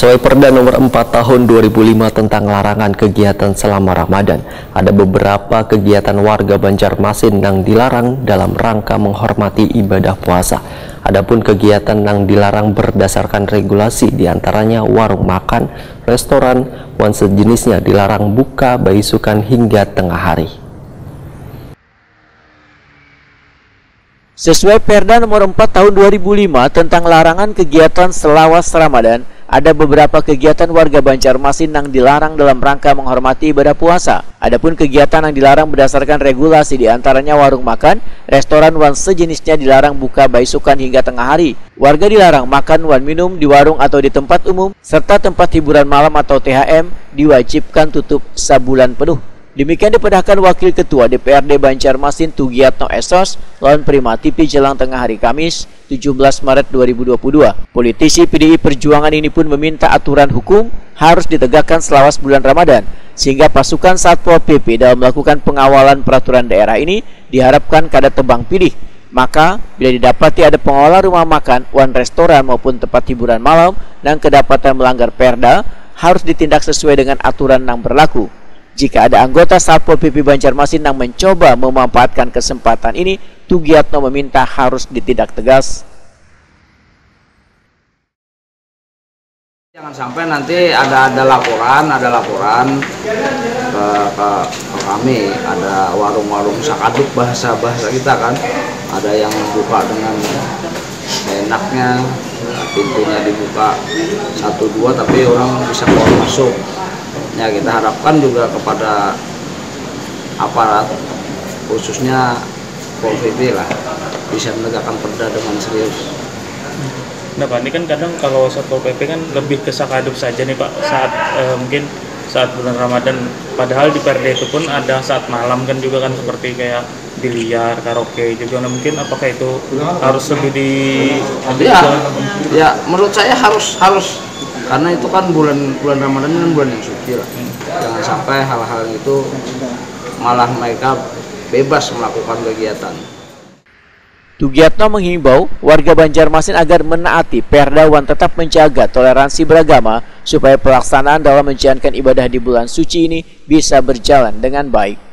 Sesuai Perda nomor 4 tahun 2005 tentang larangan kegiatan selama Ramadan, ada beberapa kegiatan warga Banjarmasin yang dilarang dalam rangka menghormati ibadah puasa. Adapun kegiatan yang dilarang berdasarkan regulasi diantaranya warung makan, restoran, dan sejenisnya dilarang buka baisukan hingga tengah hari. Sesuai Perda nomor 4 tahun 2005 tentang larangan kegiatan selawas Ramadan, ada beberapa kegiatan warga Banjarmasin yang dilarang dalam rangka menghormati ibadah puasa. Adapun kegiatan yang dilarang berdasarkan regulasi diantaranya warung makan, restoran wan sejenisnya dilarang buka baisukan hingga tengah hari. Warga dilarang makan wan minum di warung atau di tempat umum, serta tempat hiburan malam atau THM diwajibkan tutup sebulan penuh. Demikian dipedahkan Wakil Ketua DPRD Banjarmasin Tugiatno Esos lawan Prima TV jelang tengah hari Kamis 17 Maret 2022. Politisi PDI Perjuangan ini pun meminta aturan hukum harus ditegakkan selawas bulan Ramadan, sehingga pasukan Satpol PP dalam melakukan pengawalan peraturan daerah ini diharapkan kada tebang pilih. Maka bila didapati ada pengelola rumah makan, wan restoran maupun tempat hiburan malam yang kedapatan melanggar Perda, harus ditindak sesuai dengan aturan yang berlaku. Jika ada anggota Satpol PP Banjarmasin yang mencoba memanfaatkan kesempatan ini, Tugiatno meminta harus ditindak tegas. Jangan sampai nanti ada laporan ke kami, ada warung-warung sakaduk bahasa kita kan, ada yang buka dengan enaknya, pintunya dibuka 1-2 tapi orang bisa keluar masuk. Ya, kita harapkan juga kepada aparat khususnya Polri lah bisa menegakkan perda dengan serius. Nah Pak, ini kan kadang kalau Satpol PP kan lebih ke sakaduk saja nih Pak, saat mungkin saat bulan Ramadan, padahal di Perda itu pun ada saat malam kan juga kan, seperti kayak biliar, karaoke juga. Nah, mungkin apakah itu harus lebih di ya menurut saya harus karena itu kan bulan Ramadan kan bulan yang suci lah. Jangan sampai hal-hal itu malah mereka bebas melakukan kegiatan. Tugiatno menghimbau warga Banjarmasin agar menaati Perda dan tetap menjaga toleransi beragama supaya pelaksanaan dalam menjalankan ibadah di bulan suci ini bisa berjalan dengan baik.